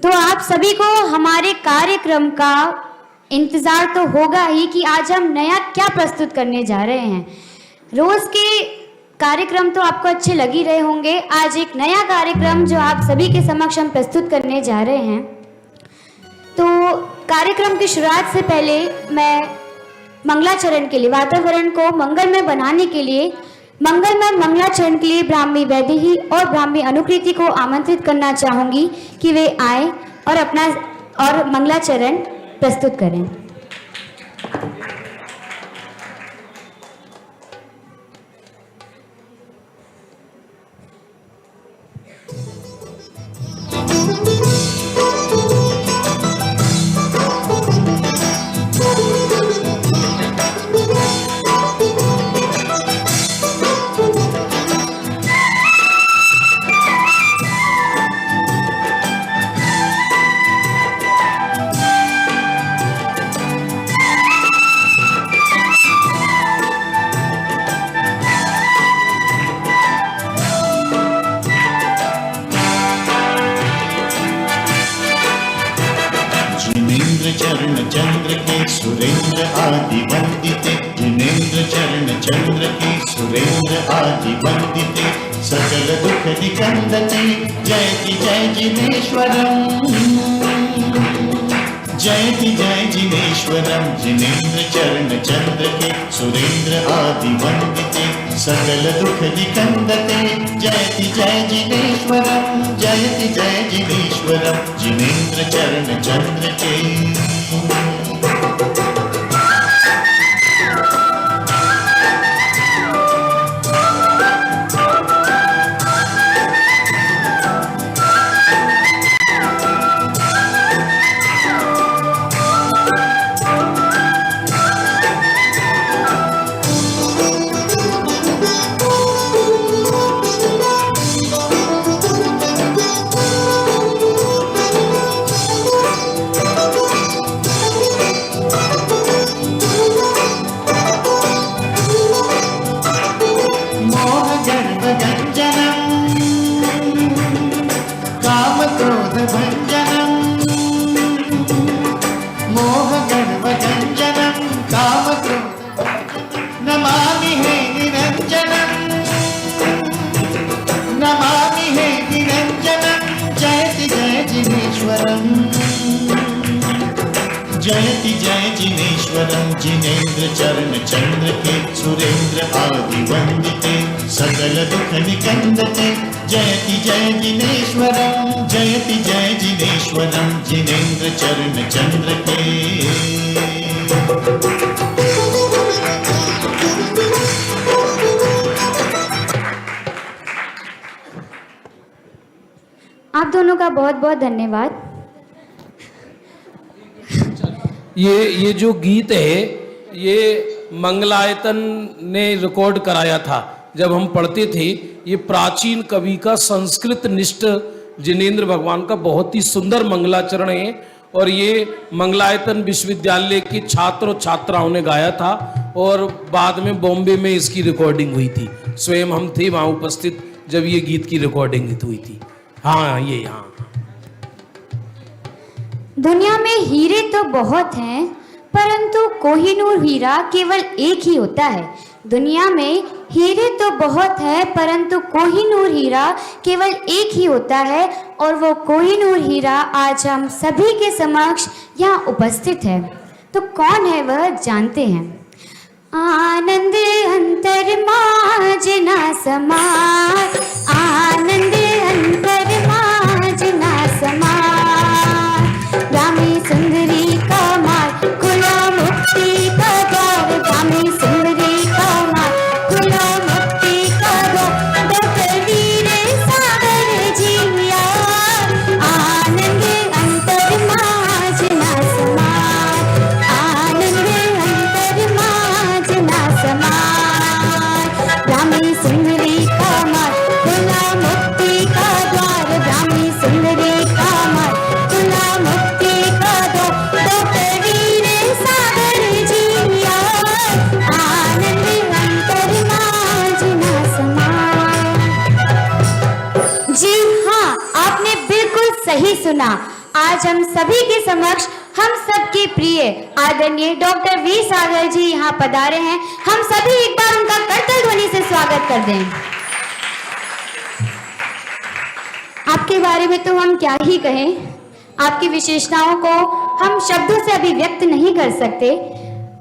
तो आप सभी को हमारे कार्यक्रम का इंतजार तो होगा ही कि आज हम नया क्या प्रस्तुत करने जा रहे हैं। रोज के कार्यक्रम तो आपको अच्छे लग ही रहे होंगे। आज एक नया कार्यक्रम जो आप सभी के समक्ष हम प्रस्तुत करने जा रहे हैं। तो कार्यक्रम की शुरुआत से पहले मैं मंगलाचरण के लिए, वातावरण को मंगलमय बनाने के लिए, मंगलमय मंगलाचरण के लिए ब्राह्मी वैदेही और ब्राह्मी अनुकृति को आमंत्रित करना चाहूंगी कि वे आए और अपना मंगलाचरण प्रस्तुत करें। चरण चंद्र के सुरेंद्र आदि वंदिते, जिनेन्द्र चरण चंद्र के सुरेंद्र आदि वंदिते, सकल दुख निकंदते, जयति जय जिनेश्वरम, जयति जय जिनेश्वरम। जिनेन्द्र चरण चंद्र के सुरेंद्र आदि वंदिते, सकल दुख निकंदते, जयति जय जिनेश्वरम, जयति जय जिनेश्वरम। जिनेन्द्र चरण चंद्र के जयति जय जिनेश्वरम। जिनेन्द्र चरण चंद्र के सुरेंद्र आदि वंदिते, सकल दुख निकंदते, जयति जय जिनेश्वरम, जयति जय जिनेश्वरम। जिनेन्द्र चरण चंद्र के आप दोनों का बहुत बहुत धन्यवाद। ये जो गीत है ये मंगलायतन ने रिकॉर्ड कराया था जब हम पढ़ते थे। ये प्राचीन कवि का संस्कृत निष्ठ जिनेन्द्र भगवान का बहुत ही सुंदर मंगलाचरण है और ये मंगलायतन विश्वविद्यालय के छात्र और छात्राओं ने गाया था और बाद में बॉम्बे में इसकी रिकॉर्डिंग हुई थी। स्वयं हम थे वहाँ उपस्थित जब ये गीत की रिकॉर्डिंग हुई थी। हाँ ये हाँ। दुनिया में हीरे तो बहुत हैं, परंतु कोहिनूर हीरा केवल एक ही होता है। दुनिया में हीरे तो बहुत है, परंतु कोहिनूर हीरा केवल एक ही होता है और वो कोहिनूर हीरा आज हम सभी के समक्ष यहाँ उपस्थित है। तो कौन है वह, जानते हैं। आनंद अंतर्माज ना समार, आनंद अंतर्माज ना समार, सुंदरी का मार्ग खुला मुक्ति का द्वार, ब्राह्मी सुंदरी का मार्ग खुला मुक्ति का द्वार, डॉक्टर वीर सागर जिया, आनंद अंतर्माज ना समार, आनंद अंतर्माज ना समार, ब्राह्मी सुंदरी का मार्ग खुला मुक्ति का द्वार, ब्राह्मी सुंदरी का मार्ग खुला मुक्ति का सही सुना। आज हम सभी के समक्ष हम सबके प्रिय आदरणीय डॉक्टर वी सागर जी यहाँ पधारे हैं। हम सभी एक बार उनका करतल ध्वनि से स्वागत कर दें। आपके बारे में तो हम क्या ही कहें, आपकी विशेषताओं को हम शब्दों से अभिव्यक्त नहीं कर सकते,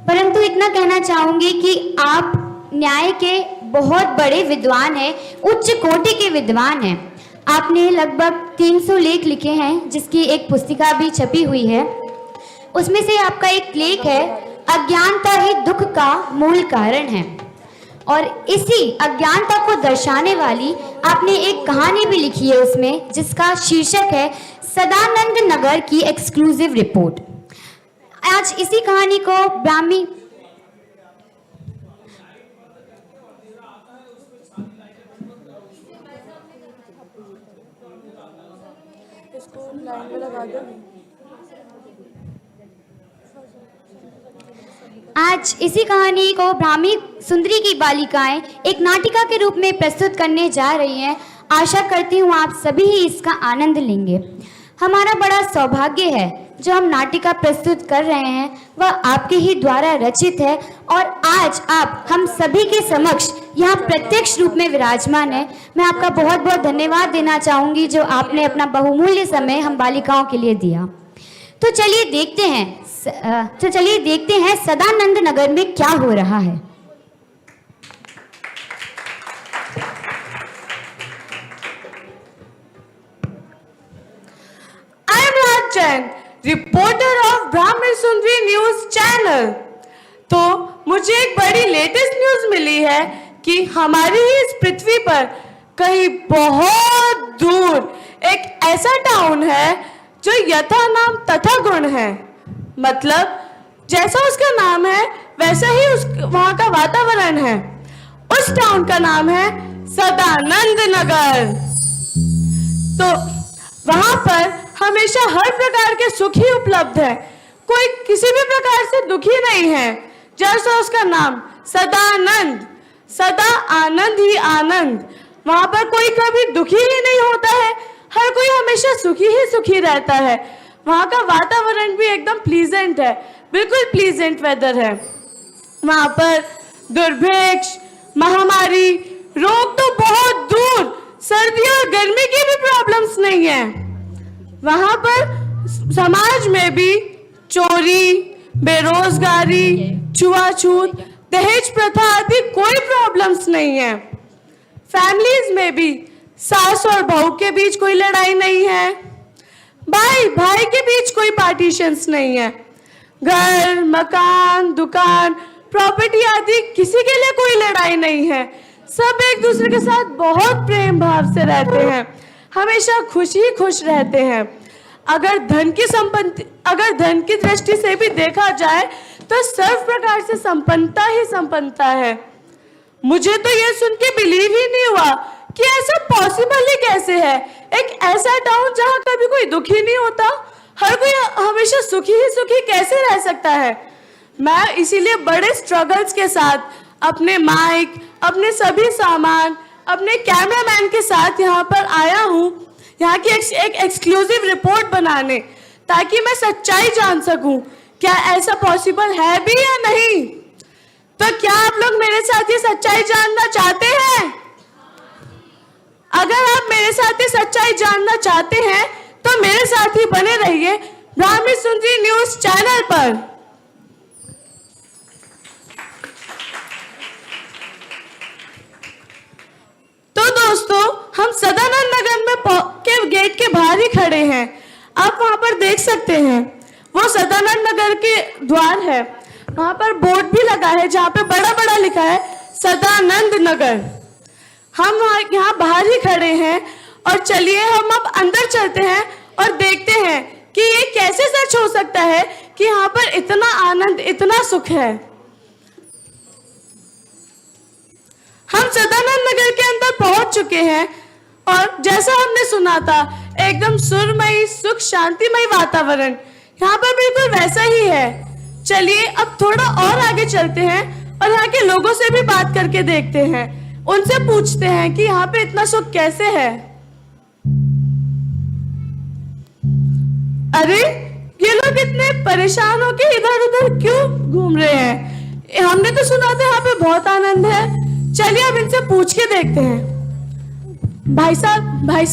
परंतु इतना कहना चाहूंगी कि आप न्याय के बहुत बड़े विद्वान हैं, उच्च कोटि के विद्वान हैं। आपने लगभग 300 लेख लिखे हैं, जिसकी एक पुस्तिका भी छपी हुई है। उसमें से आपका एक लेख है अज्ञानता ही दुख का मूल कारण है, और इसी अज्ञानता को दर्शाने वाली आपने एक कहानी भी लिखी है उसमें, जिसका शीर्षक है सदानंद नगर की एक्सक्लूसिव रिपोर्ट। आज इसी कहानी को ब्राह्मी ब्राह्मी सुंदरी की बालिकाएं एक नाटिका के रूप में प्रस्तुत करने जा रही हैं। आशा करती हूँ आप सभी ही इसका आनंद लेंगे। हमारा बड़ा सौभाग्य है जो हम नाटिका प्रस्तुत कर रहे हैं वह आपके ही द्वारा रचित है, और आज आप हम सभी के समक्ष यहाँ प्रत्यक्ष रूप में विराजमान है। मैं आपका बहुत बहुत धन्यवाद देना चाहूँगी जो आपने अपना बहुमूल्य समय हम बालिकाओं के लिए दिया। तो चलिए देखते हैं सदानंद नगर में क्या हो रहा है। Reporter of Brahmi Sundari news channel. तो मुझे एक बड़ी लेटेस्ट न्यूज मिली है कि हमारी ही इस पृथ्वी पर कहीं बहुत दूर एक ऐसा टाउन है जो यथा नाम तथा गुण है। मतलब जैसा उसका नाम है वैसा ही वहाँ का वातावरण है। उस टाउन का नाम है सदानंद नगर। तो वहाँ पर हमेशा हर प्रकार के सुख ही उपलब्ध है, कोई किसी भी प्रकार से दुखी नहीं है। जैसा उसका नाम सदानंद, सदा आनंद ही आनंद। वहां पर कोई कभी दुखी ही नहीं होता है, हर कोई हमेशा सुखी ही सुखी रहता है। वहां का वातावरण भी एकदम प्लीजेंट है, बिल्कुल प्लीजेंट वेदर है। वहां पर दुर्भिक्ष, महामारी, रोग तो बहुत दूर, सर्दी और गर्मी की भी प्रॉब्लम्स नहीं है। वहां पर समाज में भी चोरी, बेरोजगारी, छुआछूत, दहेज प्रथा आदि कोई प्रॉब्लम्स नहीं है। फैमिलीज में भी सास और बहू के बीच कोई लड़ाई नहीं है, भाई भाई के बीच कोई पार्टीशंस नहीं है। घर, मकान, दुकान, प्रॉपर्टी आदि किसी के लिए कोई लड़ाई नहीं है। सब एक दूसरे के साथ बहुत प्रेम भाव से रहते हैं, हमेशा खुश ही खुश रहते हैं। अगर धन की दृष्टि से भी देखा जाए तो सर्व प्रकार से संपन्नता ही संपन्नता है। मुझे तो ये सुन के बिलीव ही नहीं हुआ कि ऐसा पॉसिबल ही कैसे है। एक ऐसा टाउन जहाँ कभी कोई दुखी नहीं होता, हर कोई हमेशा सुखी ही सुखी कैसे रह सकता है। मैं इसीलिए बड़े स्ट्रगल्स के साथ अपने माइक, अपने सभी सामान, अपने कैमरामैन के साथ यहाँ पर आया हूँ, यहाँ की एक एक्सक्लूसिव रिपोर्ट बनाने, ताकि मैं सच्चाई जान सकूं क्या ऐसा पॉसिबल है भी या नहीं। तो क्या आप लोग मेरे साथ ये सच्चाई जानना चाहते हैं? अगर आप मेरे साथ ये सच्चाई जानना चाहते हैं तो मेरे साथ ही बने रहिए ब्राह्मी सुंदरी न्यूज चैनल पर। तो दोस्तों, हम सदानंद नगर में के गेट के बाहर ही खड़े हैं। आप वहां पर देख सकते हैं, वो सदानंद नगर के द्वार है। वहां पर बोर्ड भी लगा है जहाँ पे बड़ा बड़ा लिखा है सदानंद नगर। हम यहाँ बाहर ही खड़े हैं, और चलिए हम अब अंदर चलते हैं और देखते हैं कि ये कैसे सच हो सकता है कि यहाँ पर इतना आनंद, इतना सुख है। हम सदानंद नगर के अंदर पहुंच चुके हैं, और जैसा हमने सुना था एकदम सुरमयी, सुख शांतिमय वातावरण यहाँ पर बिल्कुल वैसा ही है। चलिए अब थोड़ा और आगे चलते हैं और यहाँ के लोगों से भी बात करके देखते हैं, उनसे पूछते हैं कि यहाँ पे इतना सुख कैसे है। अरे ये लोग इतने परेशान होके इधर उधर क्यों घूम रहे हैं? हमने तो सुना था यहाँ पे बहुत आनंद है। चलिए अब इनसे पूछ के देखते हैं। भाई साहब भाई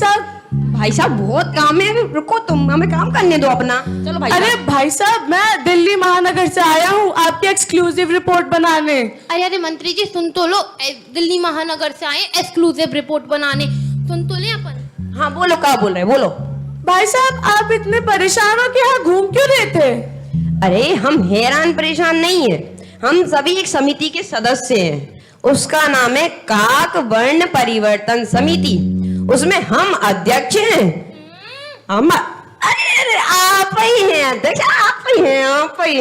साहब बहुत काम है, रुको तुम हमें काम करने दो अपना। चलो भाई अरे साहब। भाई साहब मैं दिल्ली महानगर से आया हूँ आपकी एक्सक्लूसिव रिपोर्ट बनाने। अरे मंत्री जी सुन तो लो, दिल्ली महानगर से आए एक्सक्लूसिव रिपोर्ट बनाने, सुन तो ले अपन। हाँ बोलो, क्या बोल रहे, बोलो। भाई साहब आप इतने परेशान हो कि यहाँ घूम क्यों रहे थे? अरे हम हैरान परेशान नहीं है, हम सभी एक समिति के सदस्य हैं। उसका नाम है काक वर्ण परिवर्तन समिति। उसमें हम अध्यक्ष हैं। हम अरे आप ही हैं अध्यक्ष, आप ही हैं।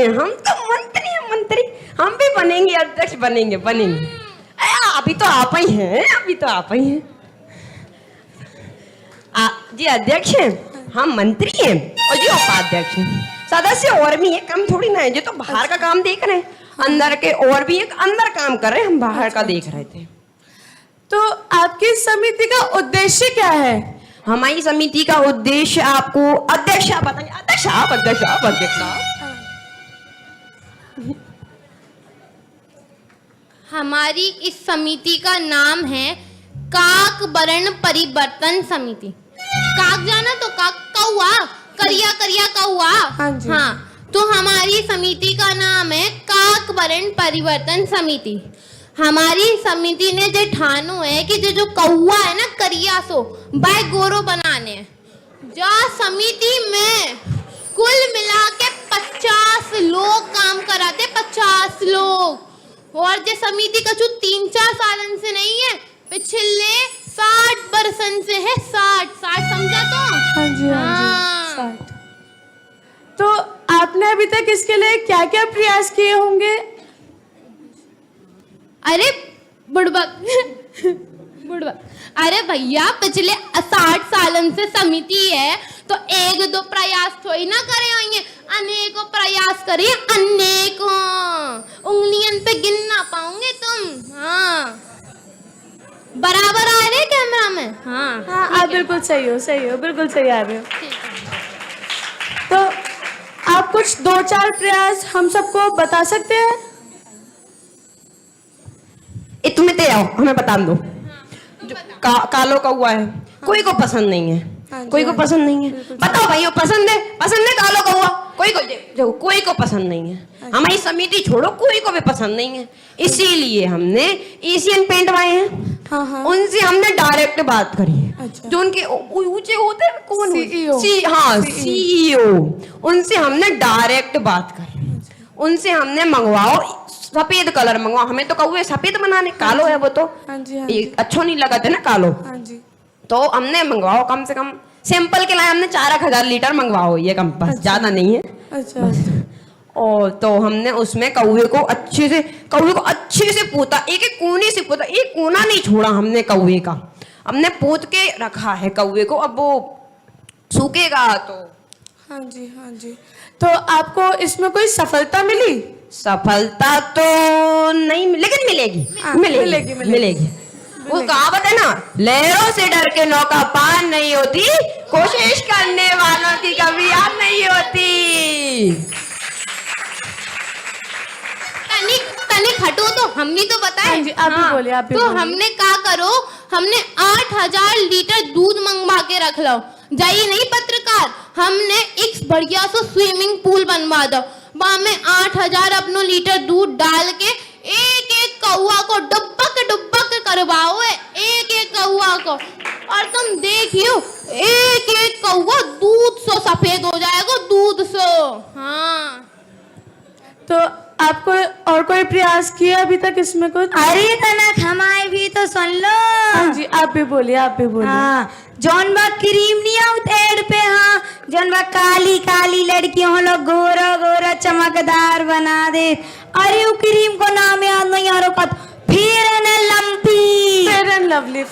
हम तो मंत्री हैं, मंत्री। हम भी बनेंगे अध्यक्ष, बनेंगे। अभी तो आप ही हैं। जी अध्यक्ष हैं, हम मंत्री हैं और जी उपाध्यक्ष हैं। सदस्य और भी हैं, कम थोड़ी ना है। जो तो बाहर का काम देख रहे हैं, अंदर के और भी एक अंदर काम कर रहे हैं, हम बाहर का देख रहे थे। तो आपकी समिति का उद्देश्य क्या है? हमारी समिति का उद्देश्य आपको अध्यक्ष आप बताएंगे। अध्यक्ष आप। हमारी इस समिति का नाम है काक वर्ण परिवर्तन समिति। काक जाना तो काक कौआ, करिया करिया कौआ। हाँ, तो हमारी समिति का नाम है काक वर्ण परिवर्तन समिति। हमारी समिति ने जो ठानो है कि जो कौआ है ना करिया सो बाय गोरो बनाने जो समिति में कुल मिला के 50 लोग काम कराते, 50 लोग। और जो समिति का जो 3-4 सालन से नहीं है, पिछले 60 बरसन से है। 60 समझा तो? हाँ जी, हाँ जी, 60। तो आपने अभी तक इसके लिए क्या क्या प्रयास किए होंगे? अरे बुड़बक अरे भैया पिछले 60 सालन से समिति है तो 1-2 प्रयास थोड़ी ना करे होंगे, अनेकों प्रयास करे, अनेकों। उंगलियन पे गिन ना पाओगे तुम। हाँ बराबर आ रहे कैमरा में? हाँ आप बिल्कुल सही हो, बिल्कुल सही आ रहे हो। तो आप कुछ 2-4 प्रयास हम सबको बता सकते हैं? तुम्हें ते आओ, हमें बता दो। जो कालो का हुआ है, कोई को पसंद नहीं है। कोई को पसंद नहीं है, बताओ भाई पसंद है कालो का हुआ? कोई को पसंद नहीं है। हमारी समिति छोड़ो, कोई को भी पसंद नहीं है। इसीलिए हमने एशियन पेंट वाले हैं, उनसे हमने डायरेक्ट बात करी है। जो उनके ऊंचे होते हैं, कौन? CEO। उनसे हमने डायरेक्ट बात करी। उनसे हमने मंगवाओ सफेद कलर मंगवाओ। हमें तो कौवे सफेद बनाने, कालो है वो तो अच्छा नहीं लगा था ना कालो। तो हमने मंगवाओ कम से कम सैंपल के लिए हमने 4,000 लीटर मंगवाओ, ये कम बस ज्यादा नहीं है। और तो हमने उसमें कौवे को अच्छे से पोता, एक कोने से पोता, एक कोना नहीं छोड़ा हमने कौवे का। हमने पोत के रखा है कौवे को, अब वो सूखेगा तो। हाँ जी। तो आपको इसमें कोई सफलता मिली? सफलता तो नहीं लेकिन मिलेगी। वो कहावत है ना, लहरों से डर के नौका पार नहीं होती, कोशिश करने वालों की कभी हार नहीं होती। तनिक हटो तो हमने तो बताया। आप भी बोलिए, आप भी तो बोलिए। हमने क्या करो, हमने 8,000 लीटर दूध मंगवा के रख लो। जाइए नहीं पत्रकार, हमने एक बढ़िया सा स्विमिंग पूल बनवा दो। वहां में 8,000 अपनो लीटर दूध डाल के एक कौआ को डुब्बक करवाओ, एक कौआ को। और तुम देखियो एक कौआ दूध सो सफेद हो जाएगा, दूध सो। हाँ तो आपको और कोई प्रयास किया अभी तक इसमें कुछ? अरे तनक हमारे भी तो सुन लो। हाँ जी, आप भी बोलिए। हाँ, जौन बा क्रीम नहीं आउत एड पे, हाँ जौन बा काली लड़कियों लोग गोरा चमकदार बना दे। अरे वो क्रीम को नाम याद नहीं आ रहा, फेयर एंड लवली।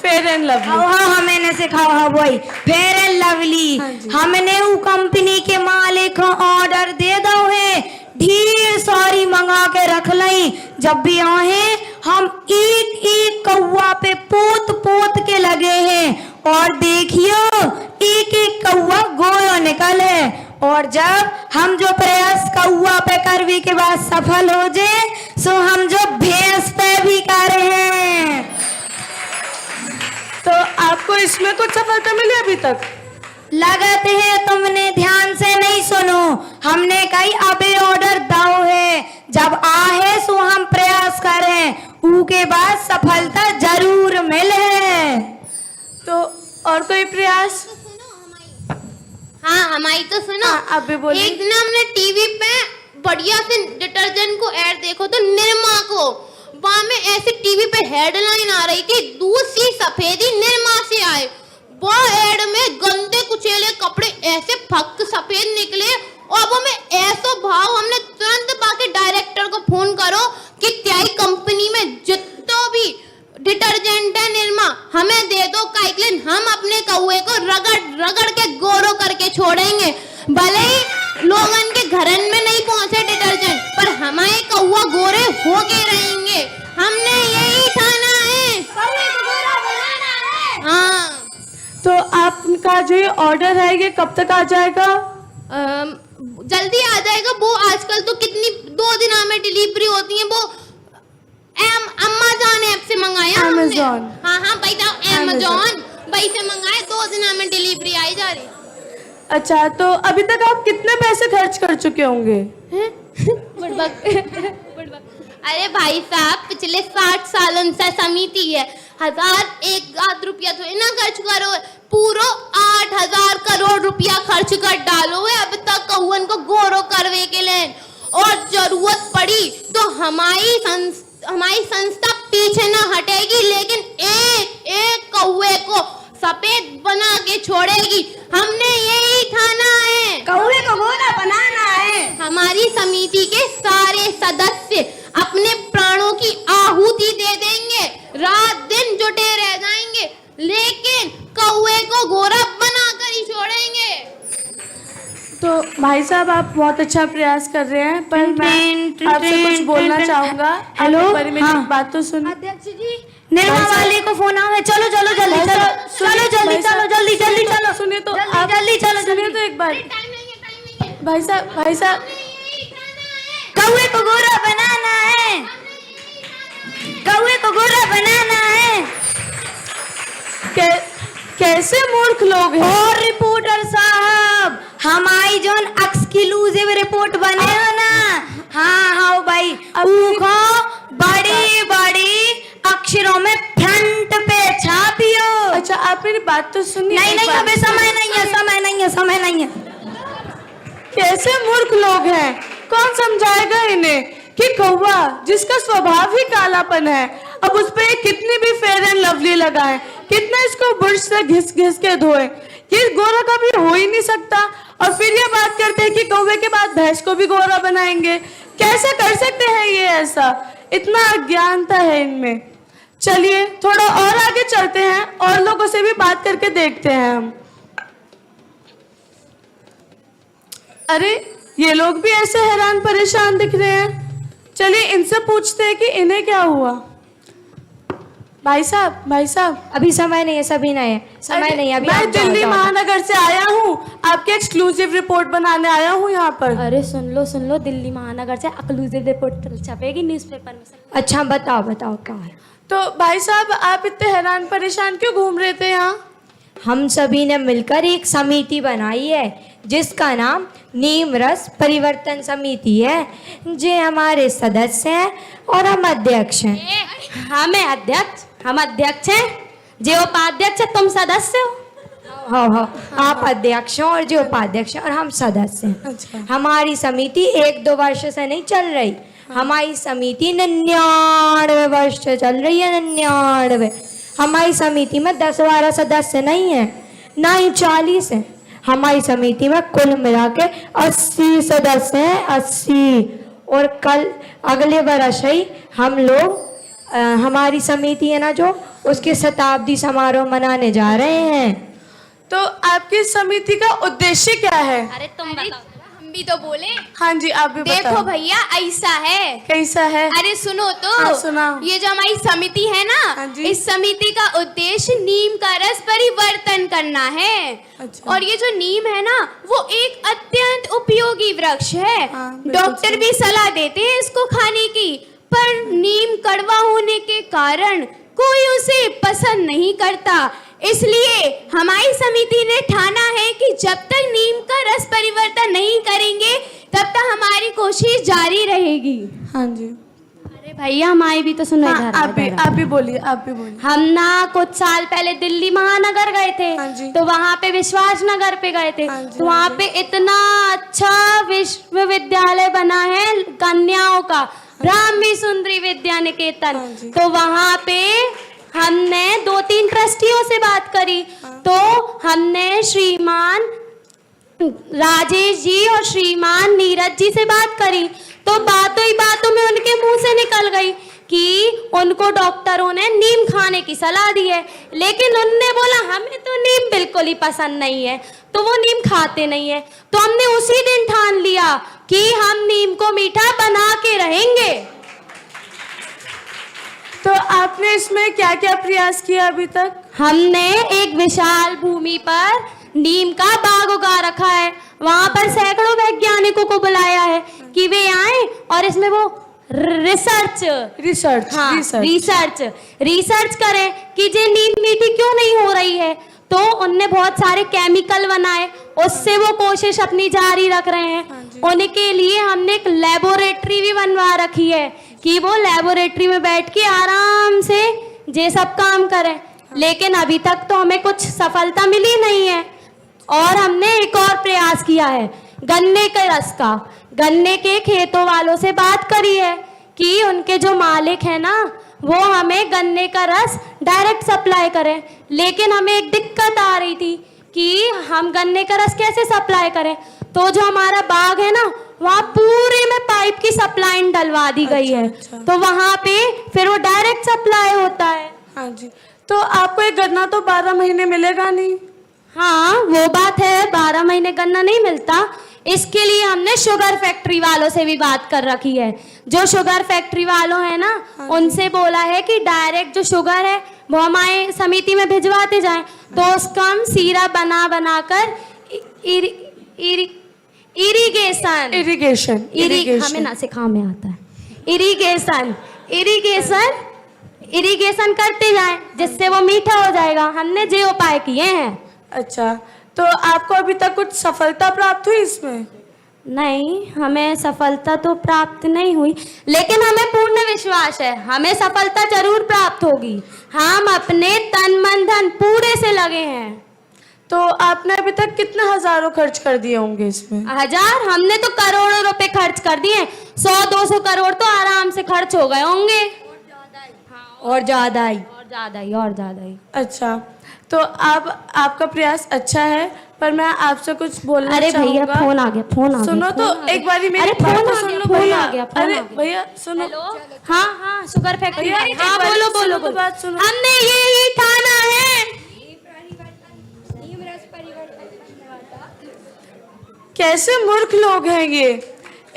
हाँ मैंने सिखाओ, हाँ वही फेयर एंड लवली। हमने वो कंपनी के मालिक को ऑर्डर दे दो है, ढेर सारी मंगा के रख लाई। जब भी आए हम एक कौआ पे पोत के लगे हैं। और देखियो एक कौआ गोयो निकले, और जब हम जो प्रयास कौआ पे करवी के बाद सफल हो जाए सो हम जो भैंस पे भी कर हैं। तो आपको इसमें कुछ सफलता मिली अभी तक? लगत है तुमने ध्यान से नहीं सुनो, हमने कही अबे ऑर्डर दाओ है, जब आहे सो हम प्रयास करें ऊ के बाद सफलता जरूर मिले। तो और कोई प्रयास? हाँ हमारी तो सुनो। हाँ, आप भी बोलिए। एक दिन हमने टीवी पे बढ़िया से डिटर्जेंट को ऐड देखो तो निरमा को, वहां में ऐसे टीवी पे हेडलाइन आ रही थी, दूध सी सफेदी निरमा से आए। वो ऐड में गंदे कुचेले कपड़े ऐसे फक सफेद निकले और वो में ऐसा भाव, हमने तुरंत बाकी डायरेक्टर को फोन करो कि त्याई कंपनी में जितना भी डिटर्जेंट है निरमा हमें दे दो, काइकलिन हम अपने कौए को रगड़ रगड़ के गोरो करके छोड़ेंगे। भले ही लोगन के घरन में नहीं पहुंचे डिटर्जेंट, पर हमारे कौआ गोरे हो के रहेंगे। हमने यही ठाना है, कौए को गोरा बनाना है। हाँ तो आपका जो ये ऑर्डर है ये कब तक आ जाएगा? जल्दी आ जाएगा। वो आजकल तो कितनी 2 दिन में डिलीवरी होती है। वो अमेज़न ऐप से मंगाया हमने। Amazon। हाँ हाँ भाई साहब अमेज़न भाई से मंगाए, 2 दिन में डिलीवरी आई जा रही। अच्छा, तो अभी तक आप कितने पैसे खर्च कर चुके होंगे? अरे भाई साहब पिछले 60 सालों से समिति है, 1,000 रुपया तो ना खर्च करो, पूरा 8,000 करोड़ रुपया खर्च कर डालो है अब तक कौन को गोरो करवे के लिए। और जरूरत पड़ी तो हमारी संस्था पीछे ना हटेगी, लेकिन एक कौवे को सफेद बना के छोड़ेगी। हमने यही ठाना है, कौवे को गोरा बनाना है। हमारी समिति के सारे सदस्य अपने प्राणों की आहुति दे देंगे, रात दिन जुटे रह जाएंगे, लेकिन कौवे को गोरा बनाकर ही छोड़ेंगे। तो भाई साहब आप बहुत अच्छा प्रयास कर रहे हैं, पर मैं आपसे कुछ बोलना चाहूंगा। हेलो, मेरी हाँ। बात तो सुनिए। अध्यक्ष जी निर्मा वाले को फोन आवे, चलो चलो जल्दी चलो चलो जल्दी चलो जल्दी जल्दी चलो। सुनिए तो जल्दी, आप जल्दी चलो, सुनिए जल्दी। तो एक बार टाइम नहीं है। भाई साहब कौवे को गोरा बनाना है, कौवे को गोरा बनाना है। कैसे मूर्ख लोग हैं। और रिपोर्टर साहब हमारी जो एक्सक्लूसिव रिपोर्ट बने है ना, हाँ हाँ भाई उनको बड़ी बड़ी अक्षरों में फ्रंट पे छापियो। अच्छा आप मेरी बात तो सुनिए। नहीं एक नहीं बार। अबे समय नहीं है, समय नहीं है, समय नहीं है। कैसे मूर्ख लोग हैं, कौन समझाएगा इन्हें कि कौवा जिसका स्वभाव ही कालापन है, अब उस पे कितनी भी फेयर एंड लवली लगाए, कितना इसको ब्रश से घिस घिस के धोए, ये गोरा कभी हो ही नहीं सकता। और फिर ये बात करते हैं कि कौवे के बाद भैंस को भी गोरा बनाएंगे। कैसे कर सकते हैं ये ऐसा? इतना अज्ञानता है इनमें। चलिए थोड़ा और आगे चलते हैं और लोगों से भी बात करके देखते हैं हम। अरे ये लोग भी ऐसे हैरान परेशान दिख रहे हैं, चलिए इनसे पूछते हैं कि इन्हें क्या हुआ। भाई साहब अभी समय नहीं है, सभी नहीं है, समय नहीं है अभी। मैं आप जाओ, दिल्ली जाओ, महानगर से आया हूँ, आपके एक्सक्लूसिव रिपोर्ट बनाने आया हूँ यहाँ पर। अरे सुन लो, दिल्ली महानगर से एक्सक्लूसिव रिपोर्ट छपेगी न्यूज़पेपर में। अच्छा बताओ क्या है। तो भाई साहब आप इतने हैरान परेशान क्यों घूम रहे थे यहाँ? हम सभी ने मिलकर एक समिति बनाई है जिसका नाम नीम रस परिवर्तन समिति है। जे हमारे सदस्य हैं और हम अध्यक्ष हैं। हम अध्यक्ष हैं, जो उपाध्यक्ष है तुम सदस्य हो। हाँ आप अध्यक्ष हो और जो उपाध्यक्ष हैं और हम सदस्य हैं। अच्छा। हमारी समिति 1-2 वर्ष से नहीं चल रही, हमारी समिति 99 वर्ष से चल रही है। 99। हमारी समिति में 10-12 सदस्य नहीं है, ना ही 40 है। हमारी समिति में कुल मिला के 80 सदस्य हैं, 80। और कल अगले वर्ष ही हम लोग हमारी समिति है ना जो, उसके शताब्दी समारोह मनाने जा रहे हैं। तो आपकी समिति का उद्देश्य क्या है? अरे तुम बताओ। भी तो बोले। हाँ जी, आप भी देखो बताओ। भैया ऐसा है। कैसा है? अरे सुनो तो। हाँ, सुनाओ। ये जो हमारी समिति है ना, हाँ जी। इस समिति का उद्देश्य नीम का रस परिवर्तन करना है। अच्छा। और ये जो नीम है ना, वो एक अत्यंत उपयोगी वृक्ष है। हाँ, बिल्कुल डॉक्टर भी सलाह देते हैं इसको खाने की, पर नीम कड़वा होने के कारण कोई उसे पसंद नहीं करता। इसलिए हमारी समिति ने ठाना है कि जब तक नीम का रस परिवर्तन नहीं करेंगे तब तक हमारी कोशिश जारी रहेगी। हाँ जी। अरे भैया हमारी भी तो सुनो हाँ, इधर आप भी इधर। आप भी बोलिए, आप भी बोलिए। हम ना कुछ साल पहले दिल्ली महानगर गए थे। हाँ जी। तो वहाँ पे विश्वास नगर पे गए थे। हाँ जी, तो वहाँ हाँ पे इतना अच्छा विश्वविद्यालय बना है कन्याओं का, ब्राह्मी सुंदरी विद्या निकेतन। हाँ जी। तो वहाँ पे हमने 2-3 ट्रस्टियों से बात करी। तो हमने श्रीमान राजेश जी और श्रीमान नीरज जी से बात करी। तो बातों ही बातों में उनके मुंह से निकल गई कि उनको डॉक्टरों ने नीम खाने की सलाह दी है, लेकिन उनने बोला हमें तो नीम बिल्कुल ही पसंद नहीं है, तो वो नीम खाते नहीं है। तो हमने उसी दिन ठान लिया कि हम नीम को मीठा बना के रहेंगे। तो आपने इसमें क्या क्या प्रयास किया अभी तक? हमने एक विशाल भूमि पर नीम का बाग उगा रखा है। वहां पर सैकड़ों वैज्ञानिकों को बुलाया है कि वे आए और इसमें वो रिसर्च करें कि ये नीम मीठी क्यों नहीं हो रही है। तो उनने बहुत सारे केमिकल बनाए, उससे वो कोशिश अपनी जारी रख रहे हैं। उनके लिए हमने एक लेबोरेटरी भी बनवा रखी है कि वो लेबोरेटरी में बैठ के आराम से ये सब काम करें। लेकिन अभी तक तो हमें कुछ सफलता मिली नहीं है। और हमने एक और प्रयास किया है गन्ने के रस का। गन्ने के खेतों वालों से बात करी है कि उनके जो मालिक है ना, वो हमें गन्ने का रस डायरेक्ट सप्लाई करें। लेकिन हमें एक दिक्कत आ रही थी कि हम गन्ने का रस कैसे सप्लाई करें। तो जो हमारा बाग है ना, वहाँ पूरे में पाइप की सप्लाई डलवा दी गई है। तो वहाँ पे फिर वो डायरेक्ट सप्लाई होता है। हाँ जी। तो आपको एक गन्ना तो 12 महीने मिलेगा नहीं? हाँ वो बात है, 12 महीने गन्ना नहीं मिलता। इसके लिए हमने शुगर फैक्ट्री वालों से भी बात कर रखी है। जो शुगर फैक्ट्री वालों है ना, उनसे बोला है कि डायरेक्ट जो शुगर है वो हमारे समिति में भिजवाते जाएं। तो उसका हम सीरा बना कर इरिगेशन हमें ना सिखा में आता है। इरिगेशन करते जाएं, जिससे वो मीठा हो जाएगा। हमने ये उपाय किए हैं। अच्छा, तो आपको अभी तक कुछ सफलता प्राप्त हुई इसमें? नहीं, हमें सफलता तो प्राप्त नहीं हुई, लेकिन हमें पूर्ण विश्वास है हमें सफलता जरूर प्राप्त होगी। हम अपने तन मन धन पूरे से लगे हैं। तो आपने अभी तक कितने हजारों खर्च कर दिए होंगे इसमें? हजार? हमने तो करोड़ों रुपए खर्च कर दिए। 100-200 करोड़ तो आराम से खर्च हो गए होंगे। और ज्यादा ही। अच्छा, तो आपका प्रयास अच्छा है, पर मैं आपसे कुछ बोलना अरे भैया चाहूंगा। फोन आ गया। सुनो तो एक बारी मेरी अरे बात फोन तो आ सुन गया, लो फोन भैया। आ गया, फोन अरे आ गया। भैया सुनो। हाँ शुगर फैक्ट्री। भैया, एक हाँ बारी बोलो सुनो तो बात सुनो। हमने ये ठाना है। कैसे मूर्ख लोग हैं ये,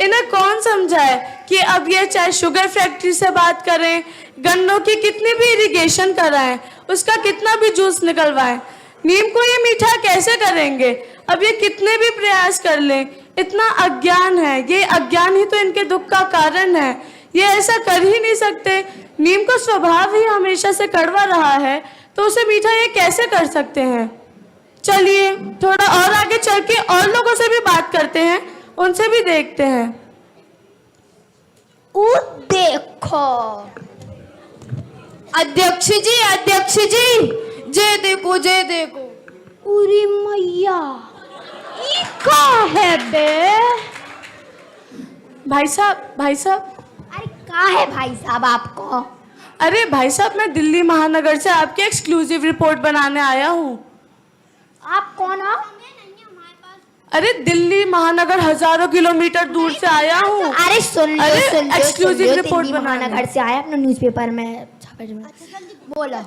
इन्हें कौन समझाए कि अब ये चाहे शुगर फैक्ट्री से बात करें, गन्नों की कितनी भी इरिगेशन कराएं, उसका कितना भी जूस निकलवाएं, नीम को ये मीठा कैसे करेंगे। अब ये कितने भी प्रयास कर लें, इतना अज्ञान है। ये अज्ञान ही तो इनके दुख का कारण है। ये ऐसा कर ही नहीं सकते। नीम का स्वभाव ही हमेशा से कड़वा रहा है, तो उसे मीठा ये कैसे कर सकते हैं। चलिए थोड़ा और आगे चल के और लोगों से भी बात करते हैं, उनसे भी देखते हैं। देखो अध्यक्ष जी जे देखो पूरी मैया ई का है बे। भाई साहब अरे का है भाई साहब आपको? अरे भाई साहब, मैं दिल्ली महानगर से आपकी एक्सक्लूसिव रिपोर्ट बनाने आया हूँ। आप कौन हो? अरे दिल्ली महानगर हजारों किलोमीटर दूर से आया हूँ। अरे सुन लो एक्सक्लूसिव रिपोर्ट दिल्ली बनाने। महानगर से आया अपना न्यूज़पेपर में बोला।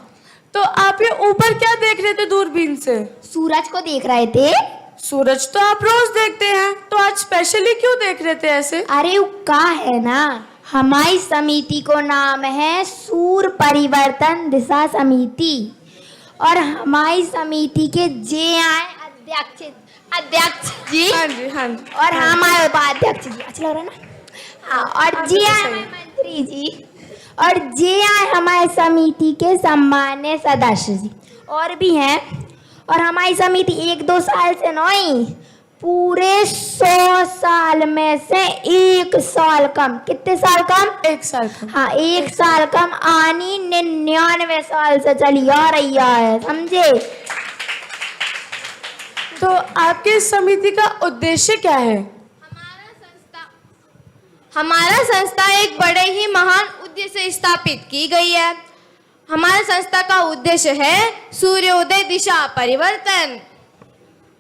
तो आप ये ऊपर क्या देख रहे थे दूरबीन से? सूरज को देख रहे थे। सूरज तो आप रोज देखते हैं, तो आज स्पेशली क्यों देख रहे थे ऐसे? अरे वो का है ना, हमारी समिति को नाम है सूर्य परिवर्तन दिशा समिति, और हमारी समिति के जे आए अध्यक्ष जी, हाँ जी, हाँ जी। और हमारे उपाध्यक्ष जी, अच्छा लग रहा है ना? हाँ, और जे आए हमारे मंत्री जी, और जे आए हमारे समिति के सम्मान्य सदस्य जी, और भी हैं। और हमारी समिति 1-2 साल से नहीं, पूरे 100 साल में से 1 साल कम, कितने साल कम? 1 साल का। हाँ, 1 साल कम आनी 99 साल से चली आ रही है, समझे? तो आपकी इस समिति का उद्देश्य क्या है? हमारा संस्था एक बड़े ही महान उद्देश्य से स्थापित की गई है। हमारा संस्था का उद्देश्य है सूर्योदय दिशा परिवर्तन।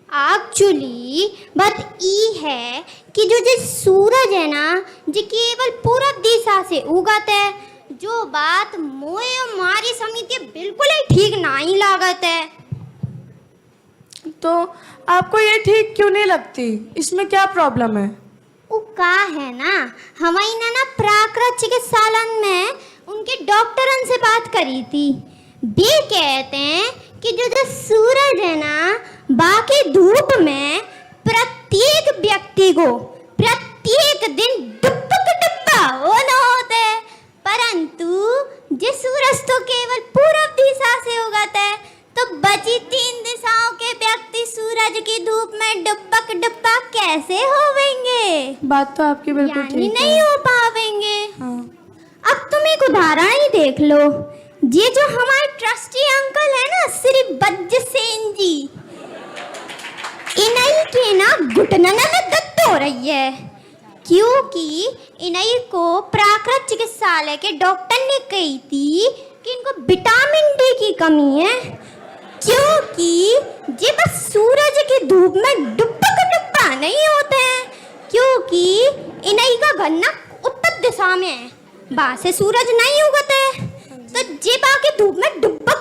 एक्चुअली बात ये है कि जो सूरज है ना, जो केवल पूरब दिशा से उगत है, जो बात मोए हमारी समिति बिल्कुल ही ठीक नहीं लागत है। तो आपको ये ठीक क्यों नहीं लगती? इसमें क्या प्रॉब्लम है? वो का है ना, हमारी ना प्राकृत चिकित्सालन में उनके डॉक्टरन से बात करी थी। वे कहते हैं कि जो सूरज है ना, बाकी धूप में प्रत्येक व्यक्ति को प्रत्येक दिन डुब्बा होना होता है, परंतु जो सूरज तो केवल पूरब दिशा से उगता है, तो बची 3 दिशाओं के व्यक्ति सूरज की धूप में डुब्बा कैसे होवेंगे? बात तो आपकी बिल्कुल यानी ठीक नहीं है। हो पावेंगे। हाँ। अब तुम एक उदाहरण ही देख लो, ये जो हमारे ट्रस्टी अंकल है ना, श्री बज्ज सेन जी, इन्हीं के ना घुटनन में दर्द हो रही है, क्योंकि इन्हीं को प्राकृत चिकित्सालय के डॉक्टर ने कही थी कि इनको विटामिन डी की कमी है, क्योंकि ये बस सूरज की धूप में डुब्बा नहीं होते हैं, क्योंकि इन्हीं का घर ना उत्तर दिशा में है, वहां से सूरज नहीं उगते, तो ये बाकी धूप में डुब्बा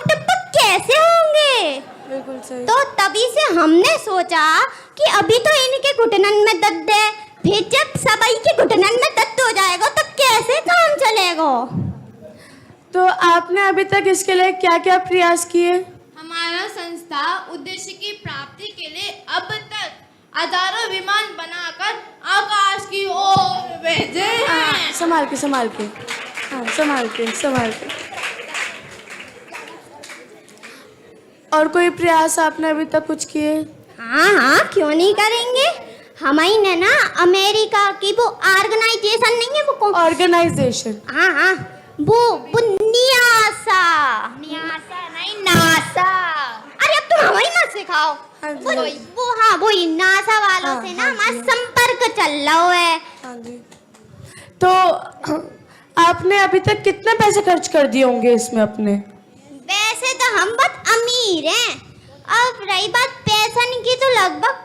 कैसे होंगे? बिल्कुल सही। तो तभी से हमने सोचा कि अभी तो इनके घुटनन में दर्द है, फिर जब सभी के घुटनन में दर्द हो जाएगा तो कैसे काम चलेगा? तो आपने अभी तक इसके लिए क्या क्या प्रयास किए? हमारा संस्था उद्देश्य की प्राप्ति के लिए अब तक हजारों विमान बनाकर आकाश की ओर भेजे हैं। संभाल के हाँ, संभाल के। और कोई प्रयास आपने अभी तक कुछ किए? हाँ, क्यों नहीं करेंगे। हमारी ने ना अमेरिका की वो ऑर्गेनाइजेशन नहीं है, वो ऑर्गेनाइजेशन, हाँ, वो नियासा नहीं, नासा। अरे अब तुम हमारी मत सिखाओ। हाँ जी, वो नासा वालों से ना हमारा संपर्क चल रहा है। हाँ जी। तो आपने अभी तक कितने पैसे खर्च कर दिए होंगे इसमें अपने? वैसे तो हम बहुत अमीर हैं, अब रही बात पैसा की तो लगभग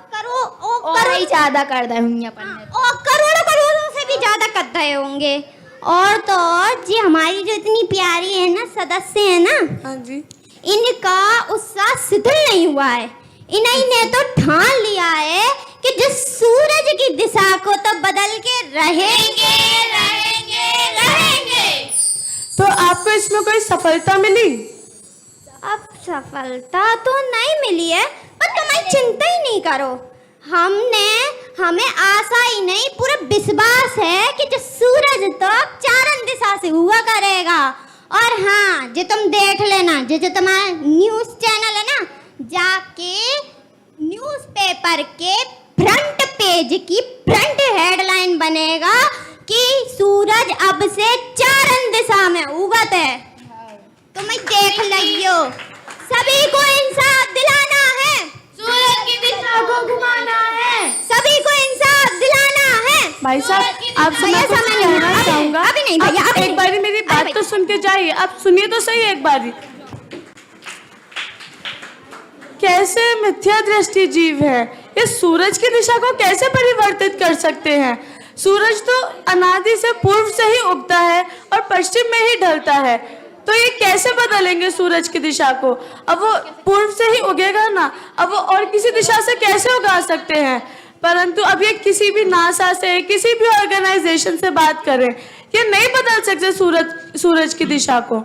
और ही ज्यादा कर दे होंगे अपन ने। और करोड़ों से भी ज्यादा कर रहे होंगे। और तो और जी हमारी जो इतनी प्यारी है ना सदस्य है ना, हाँ जी, इनका उत्साह शिथिल नहीं हुआ है। इन्हीं ने तो ठान लिया है कि जिस सूरज की दिशा को तो बदल के रहेंगे। तो आपको इसमें कोई सफलता मिली? अब सफलता तो नहीं मिली है, पर तुम्हारी चिंता ही नहीं करो। हमें आशा ही नहीं, पूरा विश्वास है कि जो सूरज तो चारण दिशा से हुआ करेगा। और हाँ, जो तुम देख लेना, जो तुम्हारा न्यूज़ चैनल है ना, जाके न्यूज़पेपर के फ्रंट पेज की फ्रंट हेडलाइन बनेगा कि सूरज अब से चारण दिशा में उगत है। तुम्हें देख लियो, सभी को इंसाफ दिलाना है, सूरज की दिशा को घुमाना है, सभी को इंसाफ दिलाना है। भाई साहब, आप मैं कुछ कहना चाहूँगा। अभी नहीं भैया, आप एक बारी मेरी बात तो सुन के जाइए। आप सुनिए तो सही एक बारी। कैसे मिथ्या दृष्टि जीव है, इस सूरज की दिशा को कैसे परिवर्तित कर सकते हैं? सूरज तो अनादि से पूर्व से ही उगता है और पश्चिम में ही ढलता है। तो ये कैसे बदलेंगे सूरज की दिशा को? अब वो पूर्व से ही उगेगा ना, अब वो और किसी दिशा से कैसे उगा सकते हैं? परंतु अब ये किसी भी नासा से, किसी भी ऑर्गेनाइजेशन से बात करें, ये नहीं बदल सकते सूरज की दिशा को।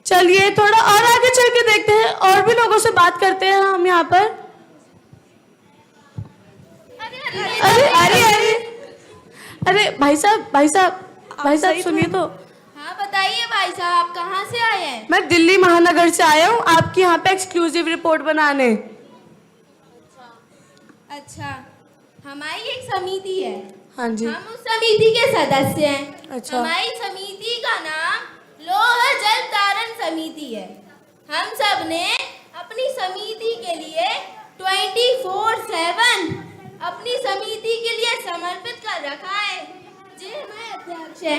चलिए थोड़ा और आगे चल के देखते हैं, और भी लोगों से बात करते हैं हम यहाँ पर। अरे अरे अरे अरे भाई साहब सुनिए तो। हाँ बताइए भाई साहब, आप कहाँ से आए हैं? मैं दिल्ली महानगर से आया हूँ आपके यहाँ पे एक्सक्लूसिव रिपोर्ट बनाने। अच्छा, हमारी एक समिति है। हाँ जी। हम उस समिति के सदस्य हैं। अच्छा। हमारी समिति का नाम लोह जल तारण समिति है। हम सब ने अपनी समिति के लिए 24/7 अपनी समिति के लिए समर्पित कर रखा है। जे हमारे अध्यक्ष है,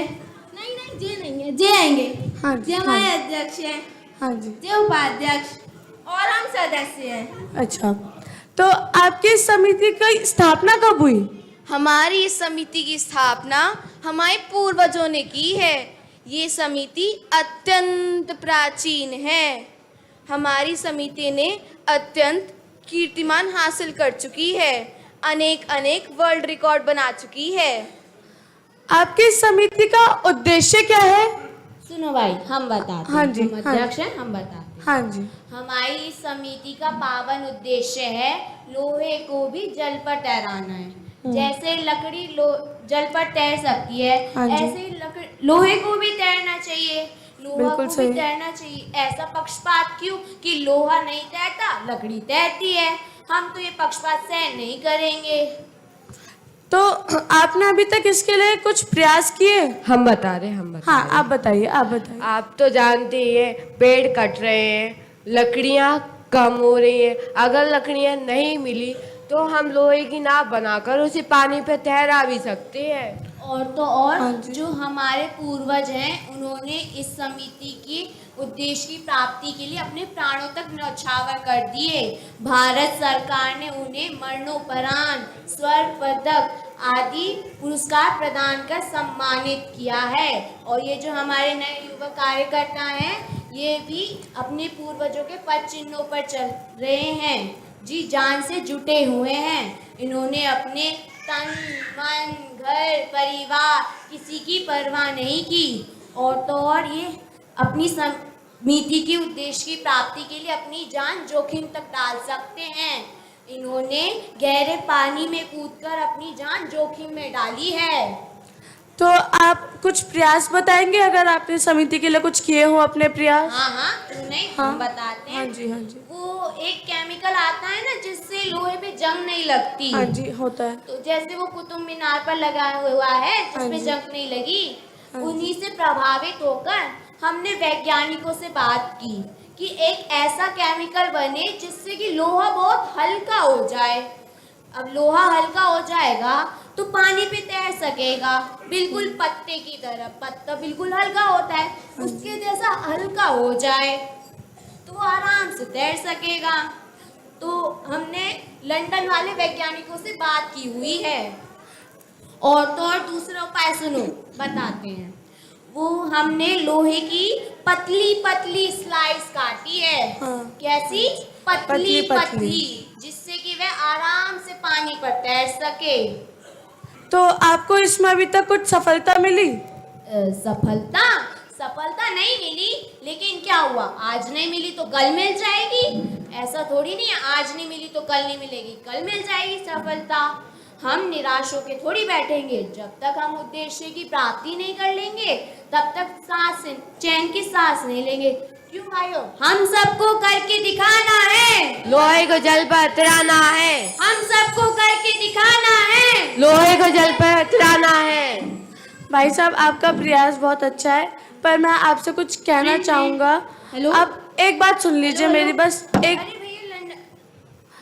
नहीं जे नहीं है, जे आएंगे। हाँ जे हमारे अध्यक्ष है, हाँ जी। जे उपाध्यक्ष और हम सदस्य हैं। अच्छा, तो आपकी इस समिति की स्थापना कब हुई? हमारी इस समिति की स्थापना हमारे पूर्वजों ने की है। ये समिति अत्यंत प्राचीन है। हमारी समिति ने अत्यंत कीर्तिमान हासिल कर चुकी है, अनेक वर्ल्ड रिकॉर्ड बना चुकी है। आपकी इस समिति का उद्देश्य क्या है? सुनो भाई, हम बताते हैं। हाँ जी, हम हाँ अध्यक्ष हैं, हम बताते हैं। हाँ जी। हमारी इस समिति का पावन उद्देश्य है लोहे को भी जल पर तैराना है। जैसे लकड़ी जल पर तैर सकती है, हाँ जी। ऐसे ही लोहे को भी तैरना चाहिए, लोहा बिल्कुल को सही। भी तैरना चाहिए। ऐसा पक्षपात क्यों कि लोहा नहीं तैरता, लकड़ी तैरती है? हम तो ये पक्षपात सहन नहीं करेंगे। तो आपने अभी तक इसके लिए कुछ प्रयास किए? हम बता रहे हाँ, आप बताइए। आप तो जानते ही हैं, पेड़ कट रहे हैं, लकड़ियाँ कम हो रही हैं। अगर लकड़ियाँ नहीं मिली तो हम लोहे की नाव बनाकर उसे पानी पे तैरा भी सकते हैं। और तो और जो हमारे पूर्वज हैं, उन्होंने इस समिति की उद्देश्य की प्राप्ति के लिए अपने प्राणों तक न्यौछावर कर दिए। भारत सरकार ने उन्हें मरणोपरांत स्वर्ण पदक आदि पुरस्कार प्रदान कर सम्मानित किया है। और ये जो हमारे नए युवा कार्यकर्ता हैं, ये भी अपने पूर्वजों के पद चिन्हों पर चल रहे हैं, जी जान से जुटे हुए हैं। इन्होंने अपने तन मन घर परिवार किसी की परवाह नहीं की। और तो और ये अपनी समिति के उद्देश्य की प्राप्ति के लिए अपनी जान जोखिम तक डाल सकते हैं। इन्होंने गहरे पानी में कूदकर अपनी जान जोखिम में डाली है। तो आप कुछ प्रयास बताएंगे, अगर आपने समिति के लिए कुछ किए हो अपने प्रयास? हाँ क्यों नहीं, हम बताते हैं। हाँ जी, हाँ जी। वो एक केमिकल आता है ना, जिससे लोहे पे जंग नहीं लगती। हाँ जी, होता है। तो जैसे वो कुतुब मीनार पर लगा हुआ है, जिसमें जंग नहीं लगी, उन्हीं से प्रभावित होकर हमने वैज्ञानिकों से बात की कि एक ऐसा केमिकल बने जिससे कि लोहा बहुत हल्का हो जाए। अब लोहा हल्का हो जाएगा तो पानी पे तैर सकेगा, बिल्कुल पत्ते की तरह। पत्ता बिल्कुल हल्का होता है, उसके जैसा हल्का हो जाए तो वो आराम से तैर सकेगा। तो हमने लंदन वाले वैज्ञानिकों से बात की हुई है। और तो और दूसरा उपाय सुनो, बताते हैं। वो हमने लोहे की पतली पतली स्लाइस काटी है। कैसी? पतली पतली, जिससे कि वह आराम से पानी पर तैर सके। तो आपको इसमें अभी तक कुछ सफलता मिली? सफलता नहीं मिली, लेकिन क्या हुआ, आज नहीं मिली तो कल मिल जाएगी। ऐसा थोड़ी नहीं है, आज नहीं मिली तो कल नहीं मिलेगी, कल मिल जाएगी सफलता। हम निराश होके थोड़ी बैठेंगे। जब तक हम उद्देश्य की प्राप्ति नहीं कर लेंगे, तब तक चैन की सांस नहीं लेंगे। क्यों भाइयों? हम सबको करके दिखाना है, लोहे को जल पर उतराना है। हम सबको करके दिखाना है, लोहे को जल पर उतराना है। भाई साहब, आपका प्रयास बहुत अच्छा है, पर मैं आपसे कुछ कहना चाहूँगा। आप एक बात सुन लीजिए मेरी, बस एक।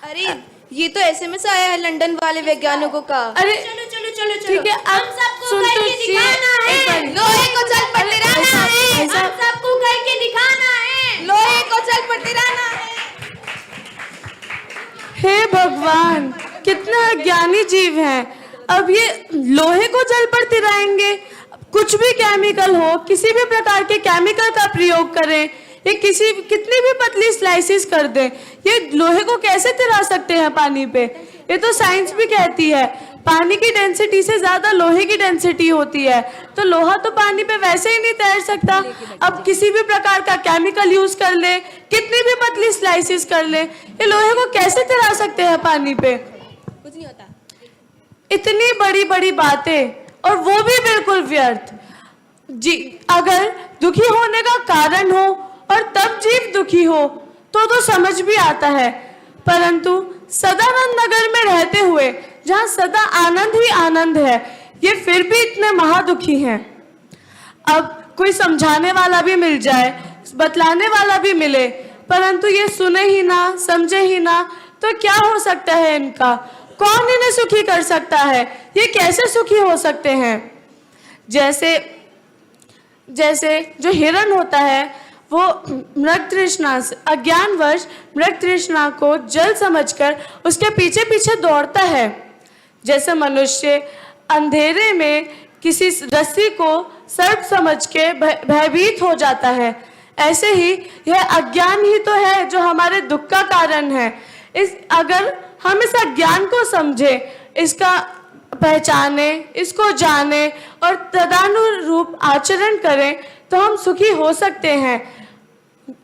अरे ये तो SMS आया है लंदन वाले वैज्ञानिकों का। अरे चलो ठीक है, आप हम सबको सुन तो करके सी- दिखाना एक है, बारी। लोहे को जल पर तिराना है। भाई हम साहब, सबको करके दिखाना है, लोहे को जल पर तिराना है। हे भगवान, कितना ज्ञानी जीव हैं। अब ये लोहे को जल पर तिराएंगे, कुछ भी केमिकल हो, किसी भी प्रकार के केमिकल का प्रयोग करें, ये कितनी भी पतली स्लाइसिस कर दें, ये लोहे को कैसे तैरा सकते हैं पानी पे? ये तो साइंस भी कहती है पानी की डेंसिटी से ज्यादा लोहे की डेंसिटी होती है, तो लोहा तो पानी पे वैसे ही नहीं तैर सकता। अब किसी भी प्रकार का केमिकल यूज कर ले, कितनी भी पतली स्लाइसिस कर ले, ये लोहे को कैसे तैरा सकते हैं पानी पे? कुछ नहीं होता। इतनी बड़ी बड़ी बातें, और वो भी बिल्कुल व्यर्थ। जी, अगर दुखी होने का कारण हो और तब जीव दुखी हो तो समझ भी आता है, परंतु सदानंद नगर में रहते हुए जहां सदा आनंद ही आनंद है, ये फिर भी इतने महादुखी हैं। अब कोई समझाने वाला भी मिल जाए, बतलाने वाला भी मिले, परंतु ये सुने ही ना, समझे ही ना, तो क्या हो सकता है इनका? कौन इन्हें सुखी कर सकता है? ये कैसे सुखी हो सकते हैं? जैसे जो हिरण होता है वो मृग तृष्णा से, अज्ञानवश मृग तृष्णा को जल समझकर उसके पीछे पीछे दौड़ता है। जैसे मनुष्य अंधेरे में किसी रस्सी को सर्प समझ के भयभीत हो जाता है, ऐसे ही यह अज्ञान ही तो है जो हमारे दुख का कारण है। अगर हम इस अज्ञान को समझे, इसका पहचाने, इसको जाने और तदानुरूप आचरण करें तो हम सुखी हो सकते हैं।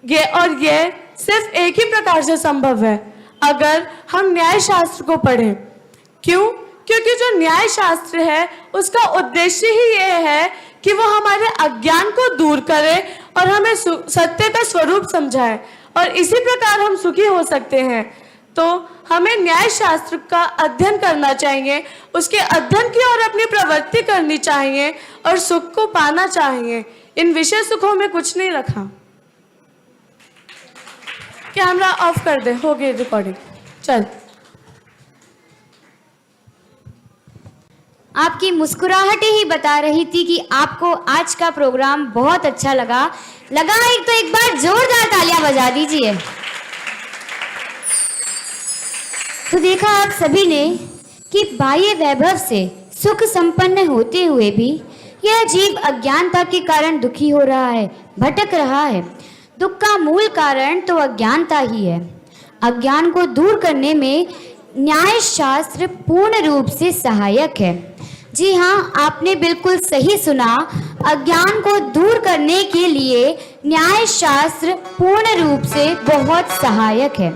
ये सिर्फ एक ही प्रकार से संभव है, अगर हम न्याय शास्त्र को पढ़ें। क्यों? क्योंकि जो न्याय शास्त्र है उसका उद्देश्य ही ये है कि वो हमारे अज्ञान को दूर करे और हमें सत्य का स्वरूप समझाए, और इसी प्रकार हम सुखी हो सकते हैं। तो हमें न्याय शास्त्र का अध्ययन करना चाहिए, उसके अध्ययन की ओर अपनी प्रवृत्ति करनी चाहिए और सुख को पाना चाहिए। इन विषय सुखों में कुछ नहीं रखा। कैमरा ऑफ कर दे, हो गई रिकॉर्डिंग, चल। आपकी मुस्कुराहटें ही बता रही थी कि आपको आज का प्रोग्राम बहुत अच्छा लगा। एक बार जोरदार तालियां बजा दीजिए। तो देखा आप सभी ने कि बाह्य वैभव से सुख संपन्न होते हुए भी यह जीव अज्ञानता के कारण दुखी हो रहा है, भटक रहा है। दुख का मूल कारण तो अज्ञानता ही है। अज्ञान को दूर करने में न्याय शास्त्र पूर्ण रूप से सहायक है। जी हाँ, आपने बिल्कुल सही सुना, अज्ञान को दूर करने के लिए न्याय शास्त्र पूर्ण रूप से बहुत सहायक है।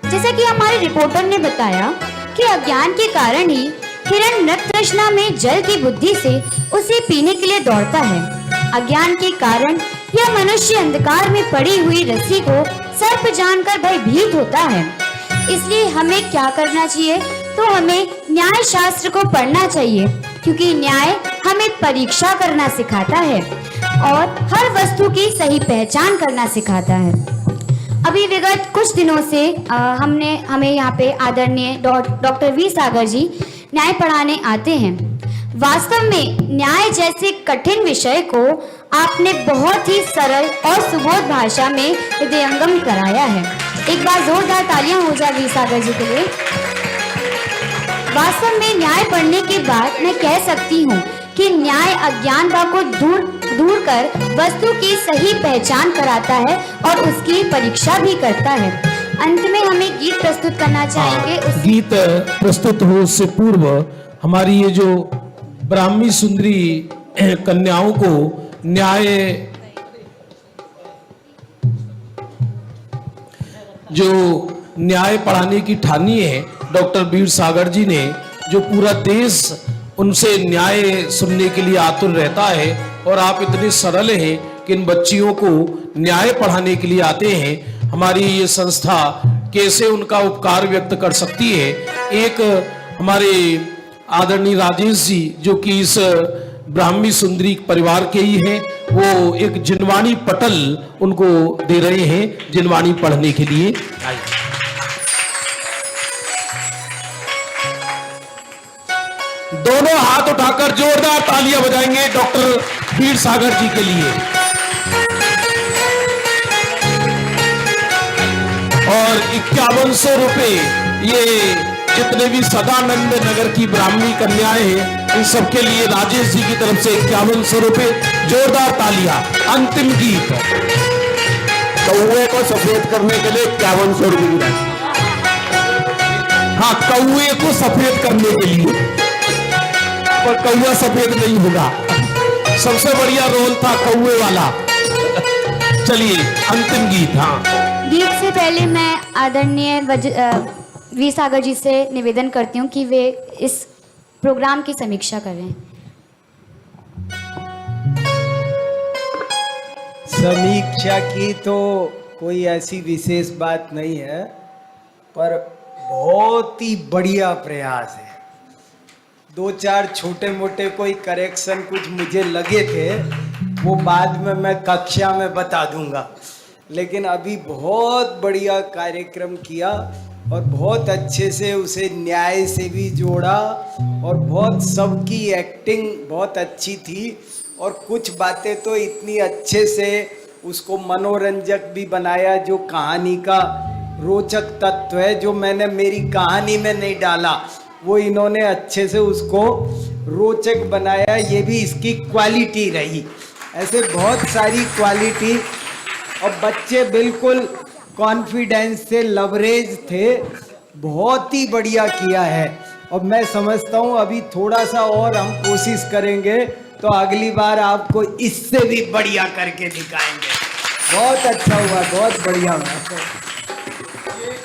जैसा कि हमारे रिपोर्टर ने बताया कि अज्ञान के कारण ही हिरण मृग तृष्णा में जल की बुद्धि से उसे पीने के लिए दौड़ता है। अज्ञान के कारण यह मनुष्य अंधकार में पड़ी हुई रस्सी को सर्प जानकर भयभीत होता है। इसलिए हमें क्या करना चाहिए? तो हमें न्याय शास्त्र को पढ़ना चाहिए, क्योंकि न्याय हमें परीक्षा करना सिखाता है और हर वस्तु की सही पहचान करना सिखाता है। अभी विगत कुछ दिनों से हमें यहाँ पे आदरणीय डॉक्टर वी सागर जी न्याय पढ़ाने आते हैं। वास्तव में न्याय जैसे कठिन विषय को आपने बहुत ही सरल और सुबोध भाषा में हृदयंगम कराया है। एक बार जोरदार तालियां हो जाए वी सागर जी के लिए। वास्तव में न्याय पढ़ने के बाद मैं कह सकती हूँ कि न्याय अज्ञानता को दूर कर वस्तु की सही पहचान कराता है और उसकी परीक्षा भी करता है। अंत में हमें गीत प्रस्तुत करना चाहेंगे। गीत प्रस्तुत हो उससे पूर्व हमारी ये जो ब्राह्मी सुंदरी कन्याओं को न्याय पढ़ाने की ठानी है डॉक्टर वीर सागर जी ने, जो पूरा देश उनसे न्याय सुनने के लिए आतुर रहता है, और आप इतने सरल हैं कि इन बच्चियों को न्याय पढ़ाने के लिए आते हैं। हमारी ये संस्था कैसे उनका उपकार व्यक्त कर सकती है? एक हमारे आदरणीय राजेश जी जो कि इस ब्राह्मी सुंदरी परिवार के ही हैं, वो एक जिनवाणी पटल उनको दे रहे हैं जिनवाणी पढ़ने के लिए। दोनों हाथ उठाकर जोरदार तालियां बजाएंगे डॉक्टर वीर सागर जी के लिए। और 5100 रुपए ये जितने भी सदानंद नगर की ब्राह्मी कन्याएं हैं इन सबके लिए राजेश जी की तरफ से 5100 रुपए, जोरदार तालियां। अंतिम गीत कौए को सफेद करने के लिए 5100 रुपए की राशि। हाँ, कौए को सफेद करने के लिए, पर कौआ सफेद नहीं होगा। सबसे बढ़िया रोल था कौए वाला। चलिए अंतिम गीत। हाँ, गीत से पहले मैं आदरणीय वी सागर जी से निवेदन करती हूँ कि वे इस प्रोग्राम की समीक्षा करें। समीक्षा की तो कोई ऐसी विशेष बात नहीं है, पर बहुत ही बढ़िया प्रयास है। 2-4 छोटे मोटे कोई करेक्शन कुछ मुझे लगे थे, वो बाद में मैं कक्षा में बता दूंगा, लेकिन अभी बहुत बढ़िया कार्यक्रम किया और बहुत अच्छे से उसे न्याय से भी जोड़ा और बहुत सबकी एक्टिंग बहुत अच्छी थी और कुछ बातें तो इतनी अच्छे से उसको मनोरंजक भी बनाया, जो कहानी का रोचक तत्व है जो मैंने मेरी कहानी में नहीं डाला, वो इन्होंने अच्छे से उसको रोचक बनाया। ये भी इसकी क्वालिटी रही। ऐसे बहुत सारी क्वालिटी, और बच्चे बिल्कुल कॉन्फिडेंस से लवरेज थे, बहुत ही बढ़िया किया है। और मैं समझता हूँ अभी थोड़ा सा और हम कोशिश करेंगे तो अगली बार आपको इससे भी बढ़िया करके दिखाएंगे। बहुत अच्छा हुआ, बहुत बढ़िया हुआ।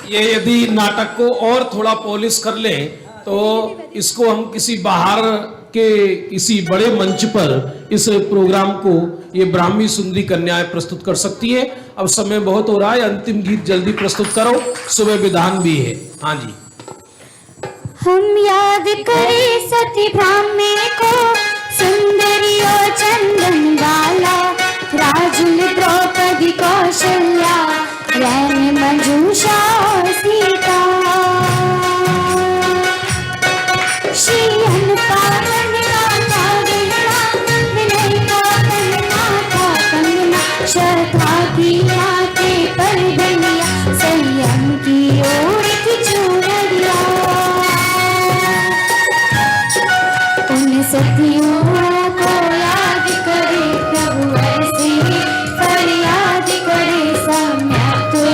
ये यदि नाटक को और थोड़ा पॉलिश कर ले तो इसको हम किसी बाहर के किसी बड़े मंच पर इस प्रोग्राम को ये ब्राह्मी सुंदरी कन्याएं प्रस्तुत कर सकती है। अब समय बहुत हो रहा है, अंतिम गीत जल्दी प्रस्तुत करो, सुबह विधान भी है। हाँ जी। हम याद करें सती ब्राह्मी को, सुंदरी और चंदन वाला, राजुल द्रौपदी कौशल्या, रैन मंजूषा और सीता, श्री श्रद्धा की आंखें पर बनिया, संयम की ओर की चूड़िया, उन सतियों को याद करे प्रभु, ऐसे फरियाद करे सम्यक तो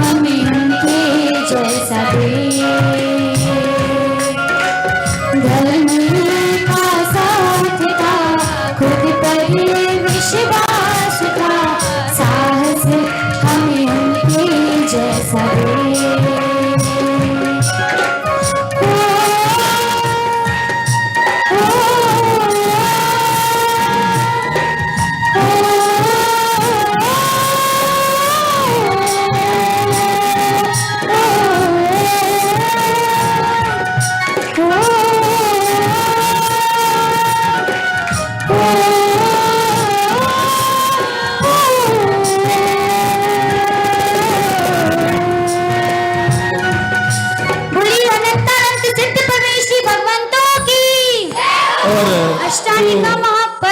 हमें उनके जैसा दे। धर्म का साथ था, खुद पर विश्वास था, साहस हमें उनके जैसा दे।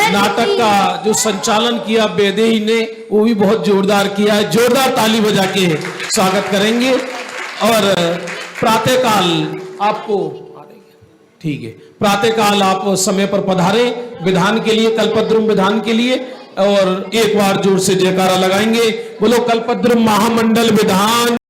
नाटक का जो संचालन किया बेदेही ने, वो भी बहुत जोरदार किया है। जोरदार ताली बजा के स्वागत करेंगे। और प्रातःकाल आपको, ठीक है, प्रातःकाल आप समय पर पधारे विधान के लिए, कल्पद्रुम विधान के लिए, और एक बार जोर से जयकारा लगाएंगे। बोलो कल्पद्रुम महामंडल विधान